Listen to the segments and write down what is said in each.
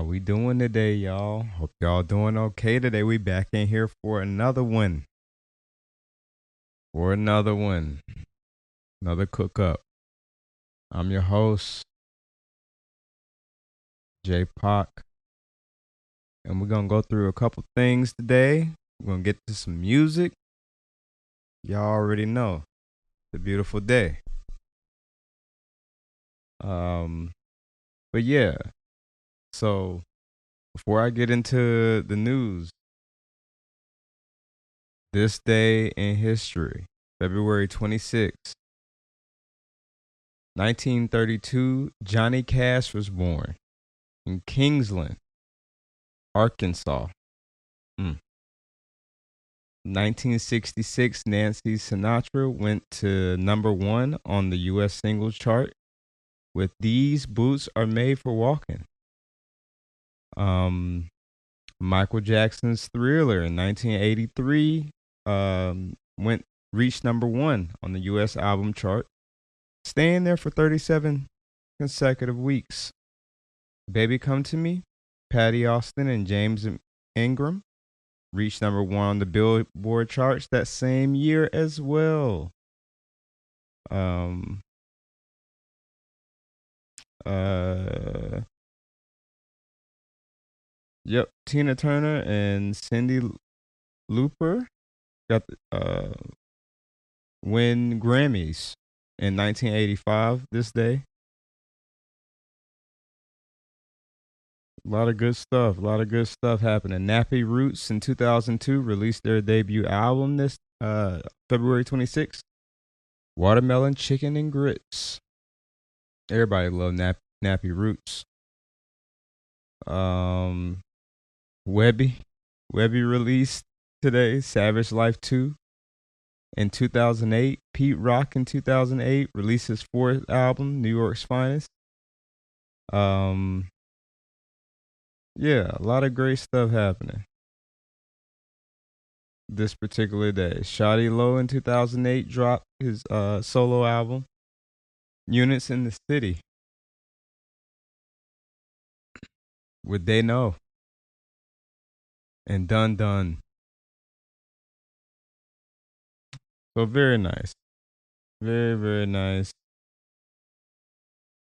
we doing today, y'all? Hope y'all doing okay today. We back in here for another one. Another cook up. I'm your host, J Pock, and we're gonna go through a couple things today. We're gonna get to some music. Y'all already know. It's a beautiful day. But yeah. So before I get into the news, this day in history, February 26th, 1932, Johnny Cash was born in Kingsland, Arkansas. 1966, Nancy Sinatra went to number one on the U.S. singles chart with "These Boots Are Made for Walking." Michael Jackson's Thriller in 1983 reached number one on the U.S. album chart, staying there for 37 consecutive weeks. Baby Come to Me, Patty Austin and James Ingram reached number one on the Billboard charts that same year as well. Tina Turner and Cyndi Lauper got win Grammys in 1985 this day. A lot of good stuff happening. Nappy Roots in 2002 released their debut album this February 26th. Watermelon Chicken and Grits. Everybody love Nappy Roots. Webby released today Savage Life 2 in 2008. Pete Rock in 2008 released his fourth album, New York's Finest. Yeah, a lot of great stuff happening this particular day. Shawty Low in 2008 dropped his solo album, Units in the City, with They Know and Dun Dun. So very nice. Very, very nice.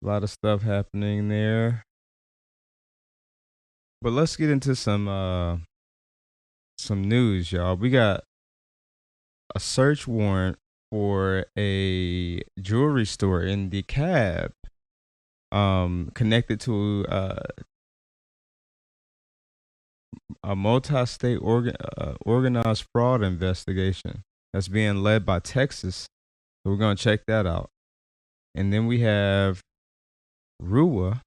A lot of stuff happening there. But let's get into some news, y'all. We got a search warrant for a jewelry store in DeKalb, connected to a multi-state organized fraud investigation that's being led by Texas. So we're gonna check that out. And then we have Rua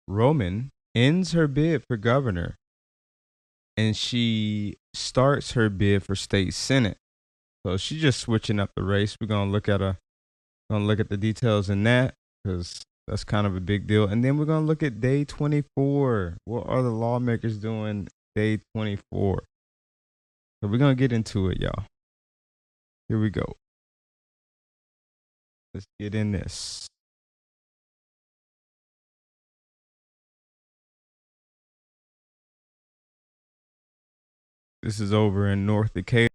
Roman ends her bid for governor, and she starts her bid for state senate. So she's just switching up the race. We're gonna look at the details in that, because that's kind of a big deal. And then we're gonna look at day 24. What are the lawmakers doing day 24? So we're gonna get into it, y'all. Here we go. Let's get in this. This is over in North Decatur.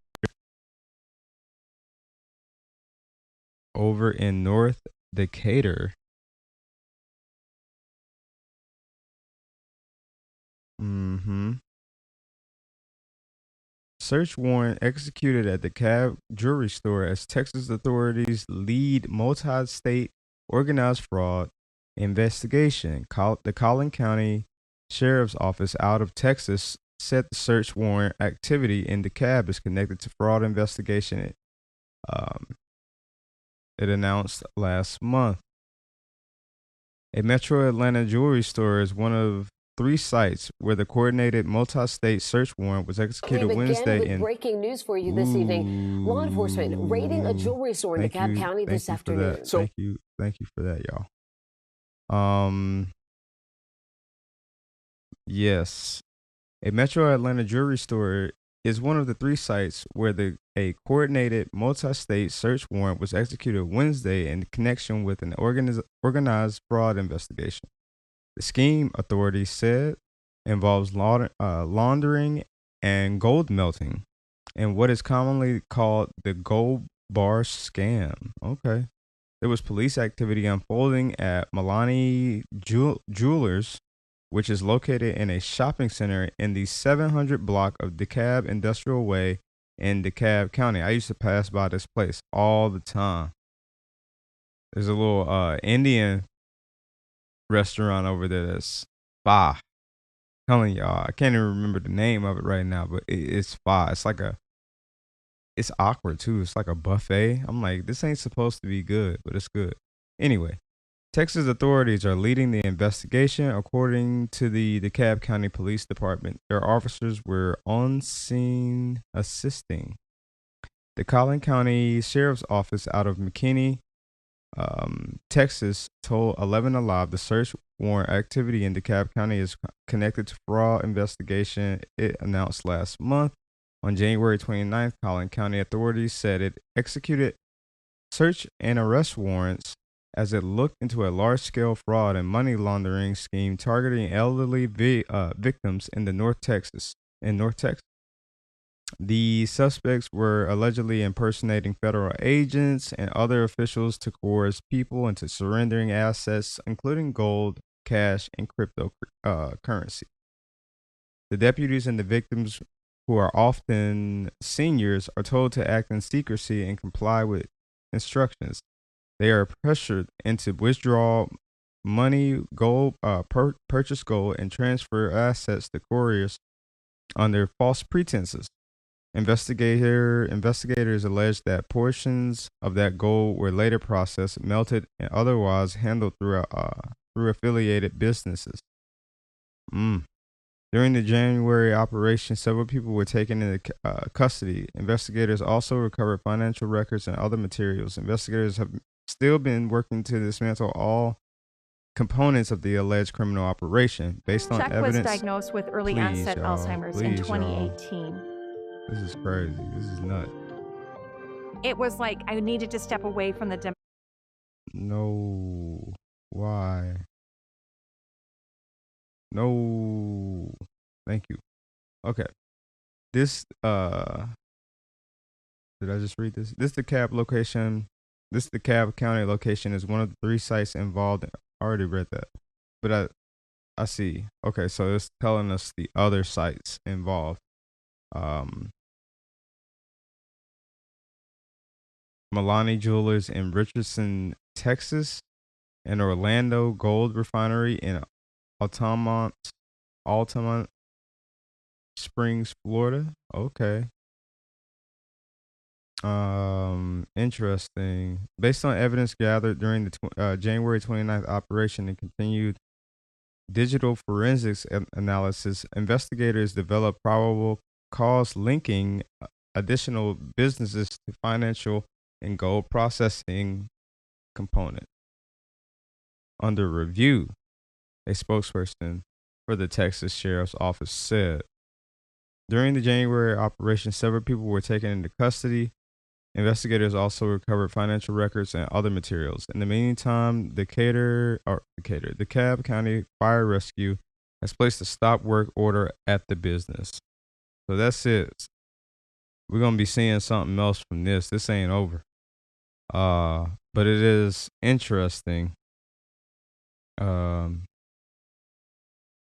Over in North Decatur. Search warrant executed at the Cab Jewelry Store as Texas authorities lead multi-state organized fraud investigation. The Collin County Sheriff's Office out of Texas said the search warrant activity in the cab is connected to fraud investigation. It announced last month. A Metro Atlanta jewelry store is one of three sites where the coordinated multi-state search warrant was executed Wednesday. In breaking news for you this evening, law enforcement raiding a jewelry store in DeKalb County this afternoon. Thank you for that, y'all. Yes, a Metro Atlanta jewelry store is one of the three sites where a coordinated multi-state search warrant was executed Wednesday in connection with an organized fraud investigation. The scheme, authorities said, involves laundering and gold melting, and what is commonly called the gold bar scam. Okay. There was police activity unfolding at Milani Jewelers, which is located in a shopping center in the 700 block of DeKalb Industrial Way in DeKalb County. I used to pass by this place all the time. There's a little Indian restaurant over there that's fire. Telling y'all, I can't even remember the name of it right now, but it's fire. It's like it's awkward too. It's like a buffet. I'm like, this ain't supposed to be good, but it's good. Anyway, Texas authorities are leading the investigation. According to the DeKalb County Police Department, their officers were on scene assisting. The Collin County Sheriff's Office out of McKinney, Texas, told 11 Alive the search warrant activity in DeKalb County is connected to fraud investigation it announced last month. On January 29th, Collin County authorities said it executed search and arrest warrants as it looked into a large-scale fraud and money laundering scheme targeting elderly victims in North Texas. The suspects were allegedly impersonating federal agents and other officials to coerce people into surrendering assets, including gold, cash, and cryptocurrency. The deputies and the victims, who are often seniors, are told to act in secrecy and comply with instructions. They are pressured into withdraw money, gold, purchase gold, and transfer assets to couriers under false pretenses. Investigators alleged that portions of that gold were later processed, melted, and otherwise handled through affiliated businesses. During the January operation, several people were taken into custody. Investigators also recovered financial records and other materials. Investigators have still been working to dismantle all components of the alleged criminal operation. Based on evidence, Chuck was diagnosed with early onset Alzheimer's in 2018. This is crazy. This is nuts. It was like I needed to step away from the No. Why? No. Thank you. Okay. This did I just read this? This DeKalb location. This DeKalb County location is one of the 3 sites involved. I already read that. But I see. Okay, so it's telling us the other sites involved. Milani Jewelers in Richardson, Texas, and Orlando Gold Refinery in Altamont Springs, Florida. Okay. Interesting. Based on evidence gathered during the January 29th operation and continued digital forensics analysis, investigators developed probable cause linking additional businesses to financial and gold processing component. Under review, a spokesperson for the Texas Sheriff's Office said. During the January operation, several people were taken into custody. Investigators also recovered financial records and other materials. In the meantime, DeKalb County Fire Rescue has placed a stop work order at the business. So that's it. We're gonna be seeing something else from this. This ain't over. But it is interesting.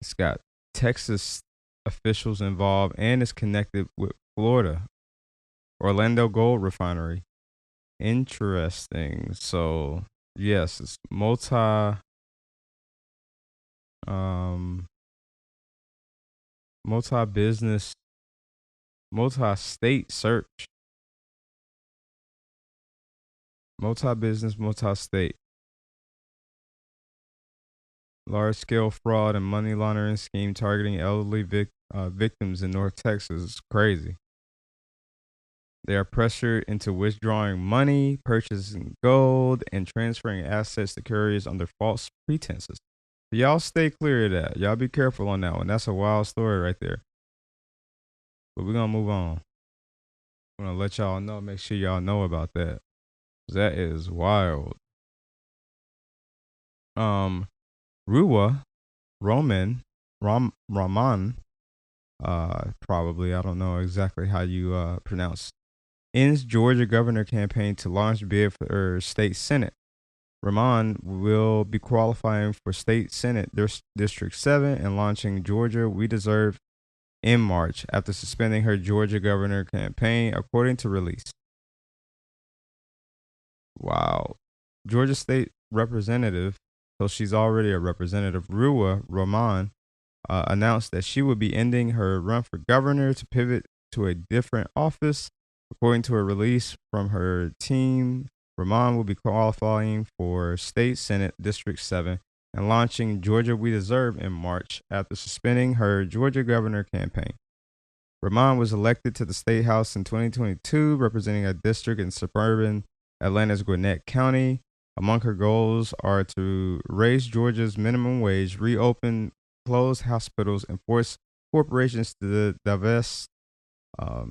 It's got Texas officials involved and it's connected with Florida. Orlando Gold Refinery. Interesting. So yes, it's multi-business, multi-state search. Multi-business, multi-state. Large-scale fraud and money laundering scheme targeting elderly victims in North Texas. It's crazy. They are pressured into withdrawing money, purchasing gold, and transferring assets to couriers under false pretenses. Y'all stay clear of that. Y'all be careful on that one. That's a wild story right there. But we're going to move on. I'm going to let y'all know, make sure y'all know about that. That is wild. Ruwa Roman Rahman, probably, I don't know exactly how you pronounce, ends Georgia governor campaign to launch bid for state senate. Rahman will be qualifying for state senate District 7 and launching Georgia We Deserve in March after suspending her Georgia governor campaign, according to release. Wow. Georgia State Representative, so she's already a representative, Ruwa Rahman, announced that she would be ending her run for governor to pivot to a different office. According to a release from her team, Rahman will be qualifying for State Senate District 7 and launching Georgia We Deserve in March after suspending her Georgia governor campaign. Rahman was elected to the State House in 2022, representing a district in suburban Atlanta's Gwinnett County. Among her goals are to raise Georgia's minimum wage, reopen closed hospitals, and force corporations to divest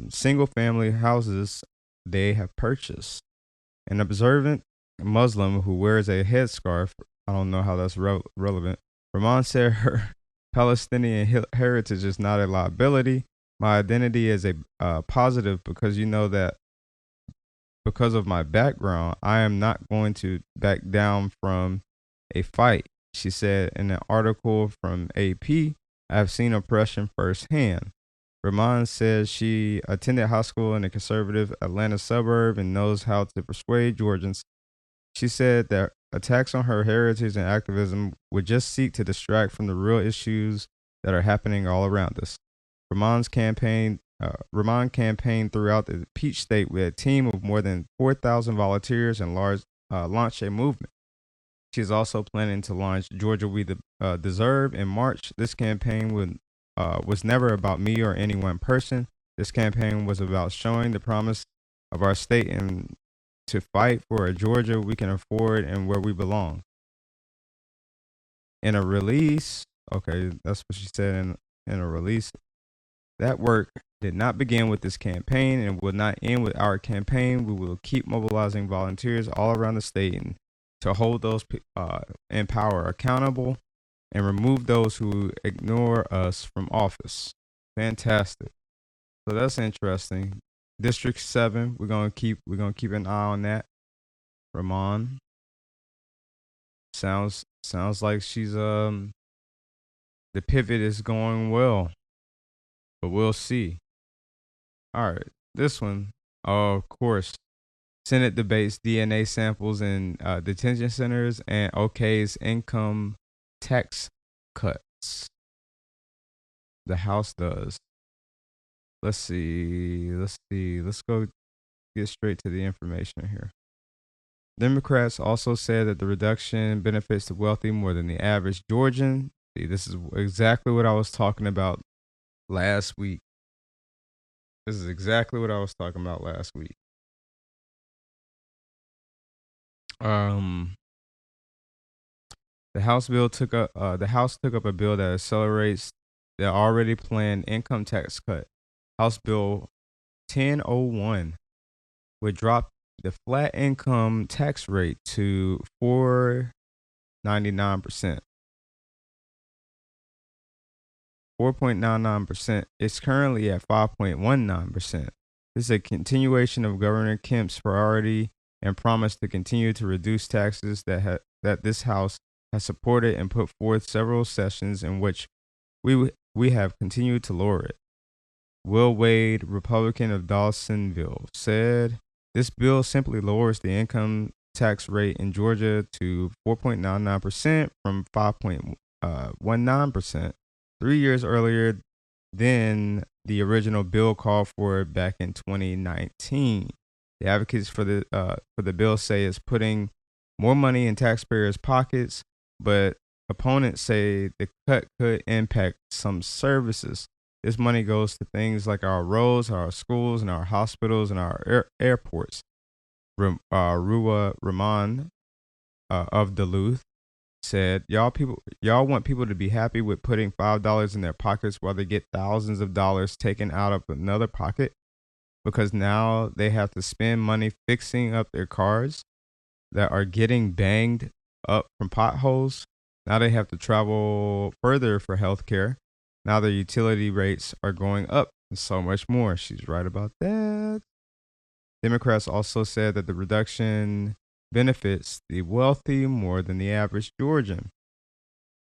single-family houses they have purchased. An observant Muslim who wears a headscarf, I don't know how that's relevant, Rahman said her Palestinian heritage is not a liability. My identity is a positive because you know that because of my background, I am not going to back down from a fight, she said in an article from AP. I have seen oppression firsthand. Rahman says she attended high school in a conservative Atlanta suburb and knows how to persuade Georgians. She said that attacks on her heritage and activism would just seek to distract from the real issues that are happening all around us. Rahman campaigned throughout the Peach State with a team of more than 4,000 volunteers and launched a movement. She's also planning to launch Georgia We Deserve in March. This campaign was never about me or any one person. This campaign was about showing the promise of our state and to fight for a Georgia we can afford and where we belong. In a release, okay, that's what she said in a release. That work did not begin with this campaign and will not end with our campaign. We will keep mobilizing volunteers all around the state and to hold those in power accountable and remove those who ignore us from office. Fantastic. So that's interesting. District 7, we're gonna keep an eye on that. Rahman. Sounds like she's the pivot is going well. But we'll see. All right, this one, of course, Senate debates DNA samples in detention centers and OK's income tax cuts. The House does. Let's see. Let's go get straight to the information here. Democrats also said that the reduction benefits the wealthy more than the average Georgian. See, this is exactly what I was talking about last week. This is exactly what I was talking about last week. The House took up a bill that accelerates the already planned income tax cut. House Bill 1001 would drop the flat income tax rate to 4.99%. 4.99%. It's currently at 5.19%. This is a continuation of Governor Kemp's priority and promise to continue to reduce taxes that this House has supported and put forth several sessions in which we have continued to lower it. Will Wade, Republican of Dawsonville, said this bill simply lowers the income tax rate in Georgia to 4.99% from 5.19%. 3 years earlier than the original bill called for back in 2019. The advocates for the bill say it's putting more money in taxpayers' pockets, but opponents say the cut could impact some services. This money goes to things like our roads, our schools, and our hospitals and our airports. Ruwa Rahman of Duluth said, y'all want people to be happy with putting $5 in their pockets while they get thousands of dollars taken out of another pocket because now they have to spend money fixing up their cars that are getting banged up from potholes. Now they have to travel further for health care. Now their utility rates are going up and so much more. She's right about that. Democrats also said that the reduction benefits the wealthy more than the average Georgian.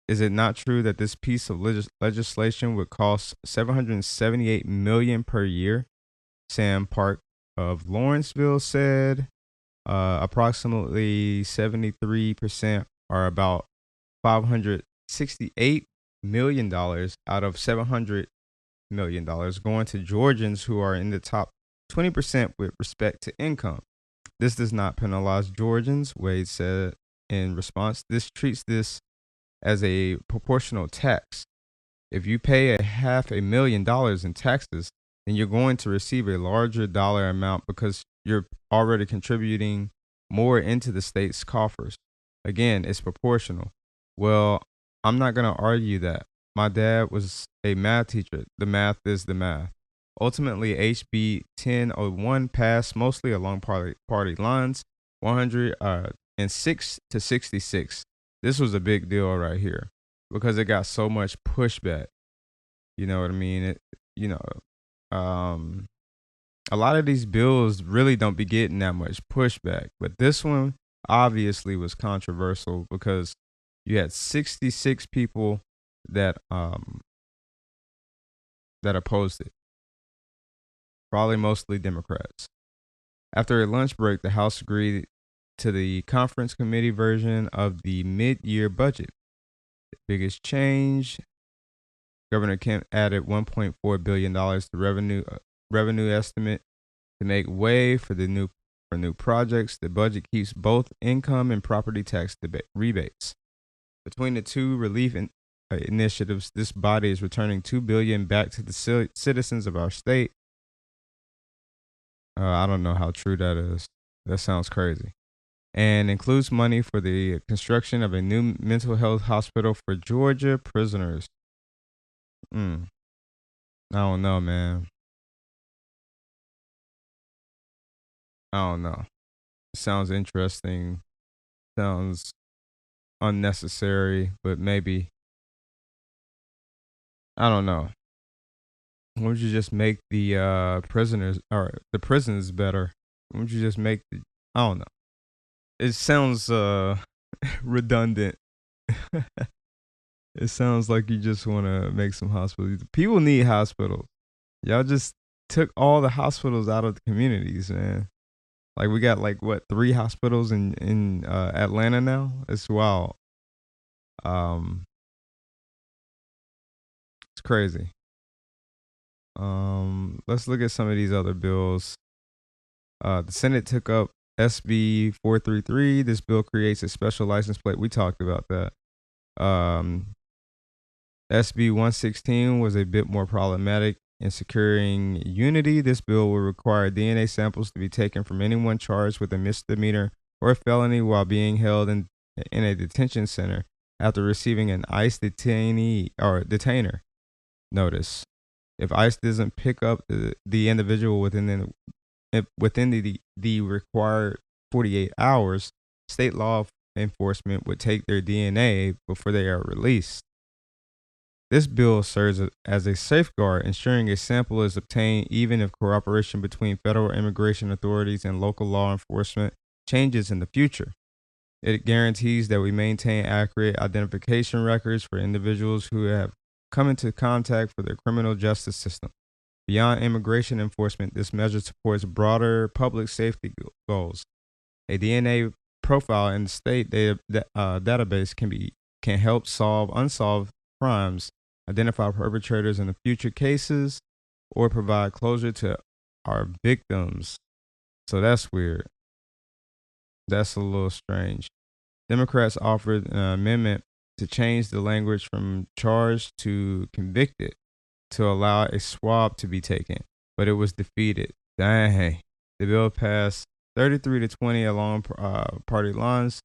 Is it not true that this piece of legislation would cost $778 million per year? Sam Park of Lawrenceville said approximately 73%, or about $568 million out of $700 million going to Georgians who are in the top 20% with respect to income. This does not penalize Georgians, Wade said in response. This treats this as a proportional tax. If you pay $500,000 in taxes, then you're going to receive a larger dollar amount because you're already contributing more into the state's coffers. Again, it's proportional. Well, I'm not going to argue that. My dad was a math teacher. The math is the math. Ultimately, HB 1001 passed mostly along party lines, 106 to 66. This was a big deal right here because it got so much pushback. You know what I mean? A lot of these bills really don't be getting that much pushback, but this one obviously was controversial because you had 66 people that opposed it, probably mostly Democrats. After a lunch break, the House agreed to the conference committee version of the mid-year budget. The biggest change, Governor Kemp added $1.4 billion to revenue estimate to make way for new projects. The budget keeps both income and property tax rebates. Between the two relief initiatives, this body is returning $2 billion back to the citizens of our state. I don't know how true that is. That sounds crazy. And includes money for the construction of a new mental health hospital for Georgia prisoners. I don't know, man. I don't know. Sounds interesting. Sounds unnecessary, but maybe. I don't know. Why don't you just make the prisoners or the prisons better? Why don't you just make I don't know. It sounds redundant. It sounds like you just want to make some hospitals. People need hospitals. Y'all just took all the hospitals out of the communities, man. Like we got 3 hospitals in Atlanta now. It's wild. It's crazy. Let's look at some of these other bills. The Senate took up SB 433. This bill creates a special license plate. We talked about that. SB 116 was a bit more problematic in securing unity. This bill will require DNA samples to be taken from anyone charged with a misdemeanor or a felony while being held in a detention center after receiving an ICE detainer notice. If ICE doesn't pick up the individual within the required 48 hours, state law enforcement would take their DNA before they are released. This bill serves as a safeguard, ensuring a sample is obtained even if cooperation between federal immigration authorities and local law enforcement changes in the future. It guarantees that we maintain accurate identification records for individuals who have come into contact with the criminal justice system. Beyond immigration enforcement, this measure supports broader public safety goals. A DNA profile in the state database can help solve unsolved crimes, identify perpetrators in the future cases, or provide closure to our victims. So that's weird. That's a little strange. Democrats offered an amendment to change the language from charged to convicted to allow a swab to be taken, but it was defeated. Dang. The bill passed 33-20 along party lines.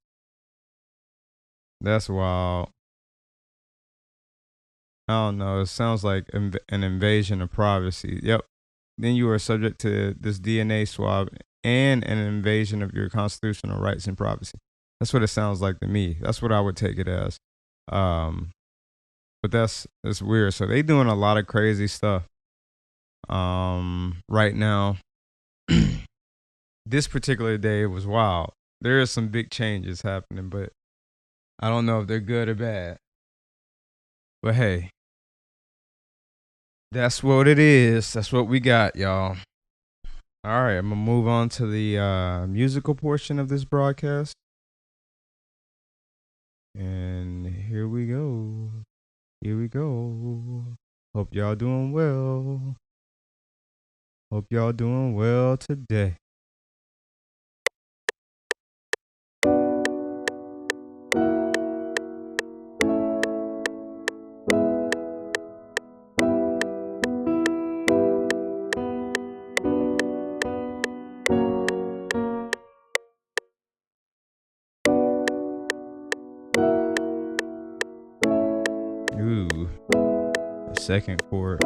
That's wild. I don't know. It sounds like an invasion of privacy. Yep. Then you are subject to this DNA swab and an invasion of your constitutional rights and privacy. That's what it sounds like to me. That's what I would take it as. Um, but that's weird. So they doing a lot of crazy stuff. Right now, this particular day was wild. There are some big changes happening, but I don't know if they're good or bad. But hey, that's what it is. That's what we got, y'all. All right, I'm gonna move on to the musical portion of this broadcast. And here we go. Here we go. Hope y'all doing well. Hope y'all doing well today. Ooh, the second chord.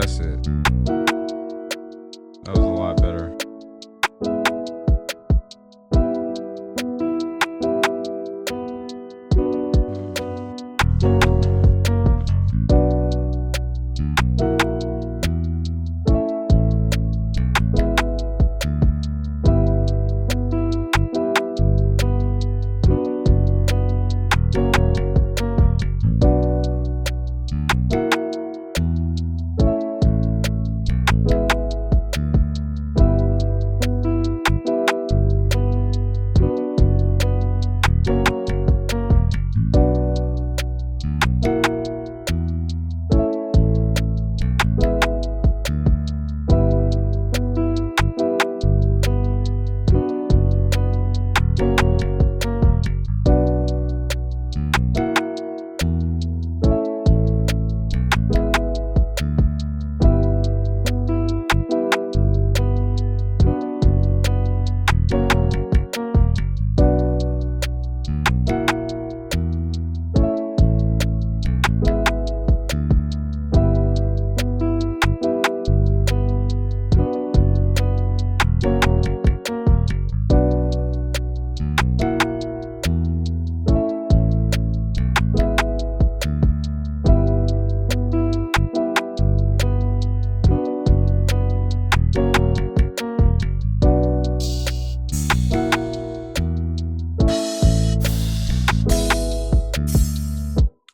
That's it. That was a lot better.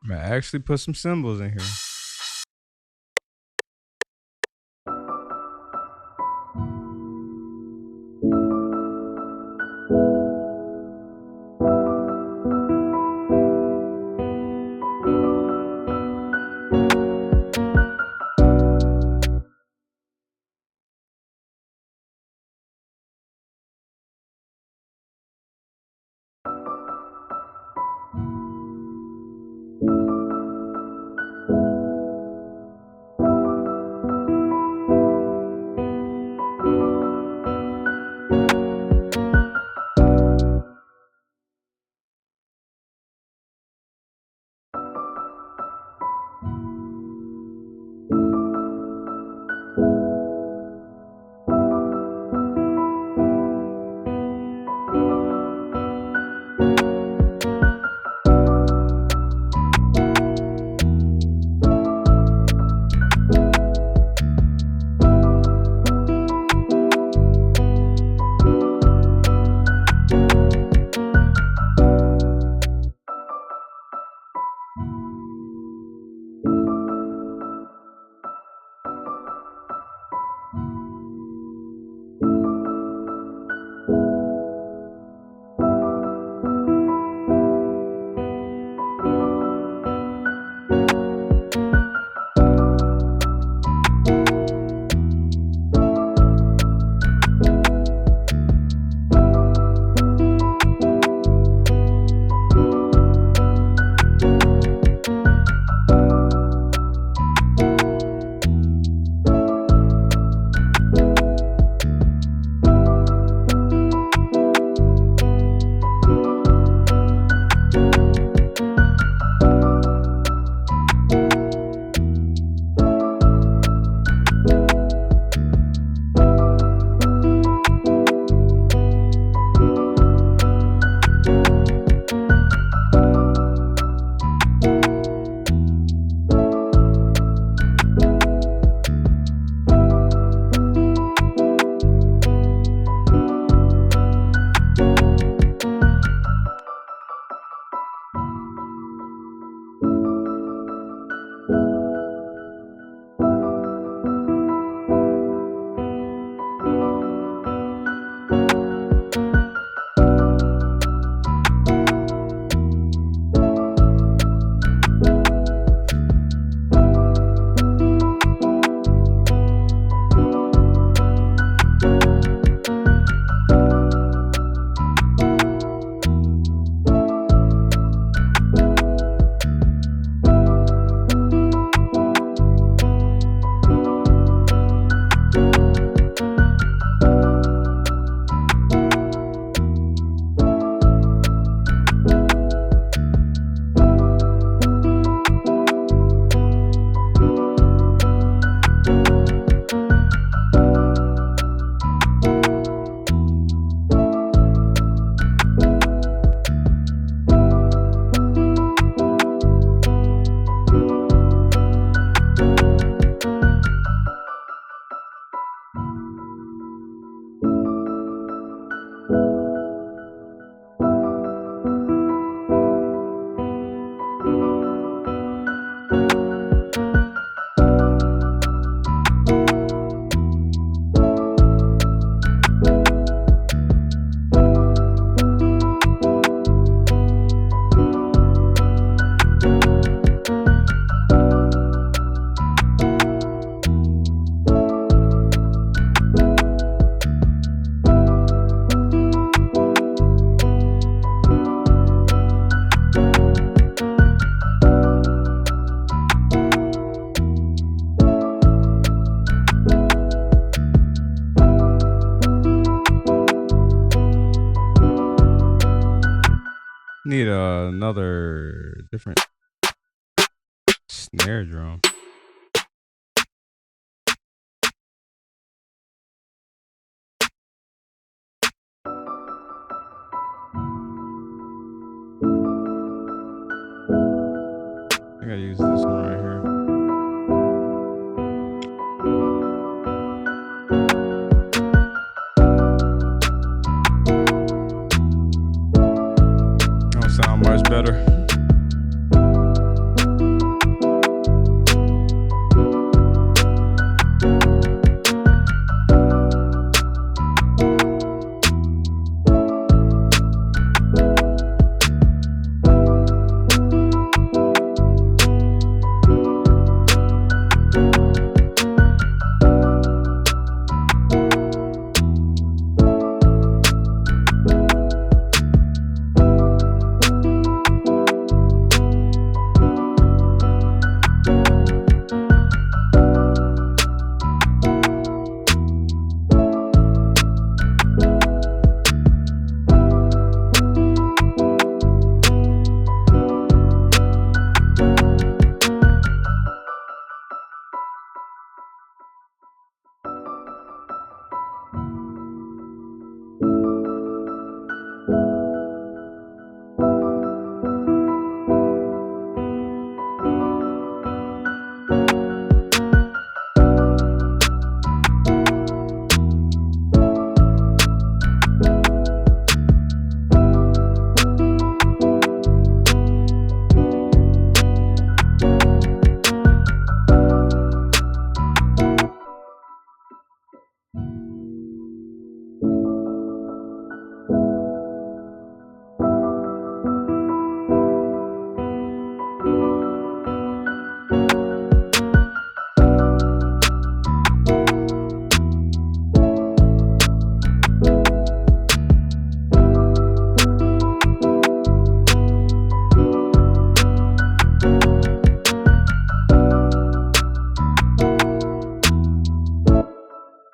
Man, I actually put some symbols in here. Need another different snare drum. I gotta use this one right here. Don't sound much better.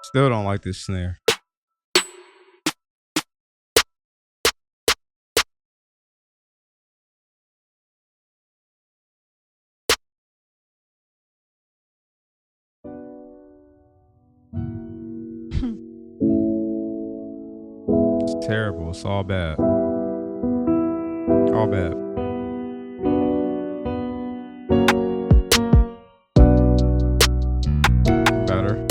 Still don't like this snare. It's terrible. It's all bad. All bad. Better.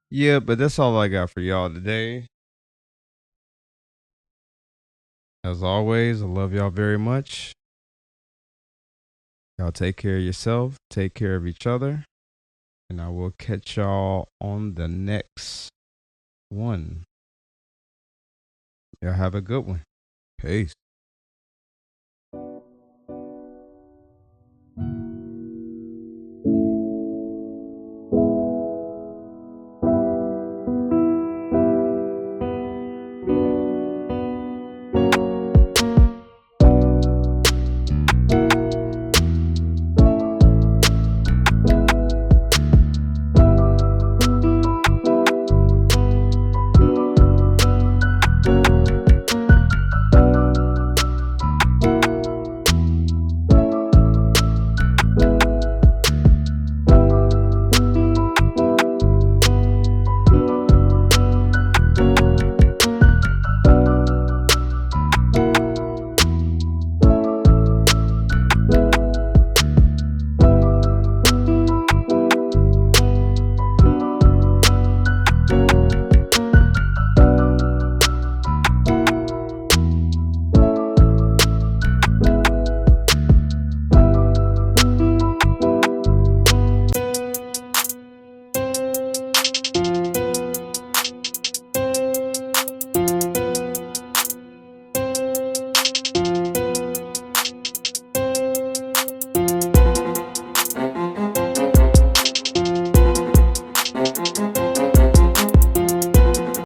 Yeah, but that's all I got for y'all today. As always, I love y'all very much. Y'all take care of yourself, take care of each other, and I will catch y'all on the next one. Y'all have a good one. Peace.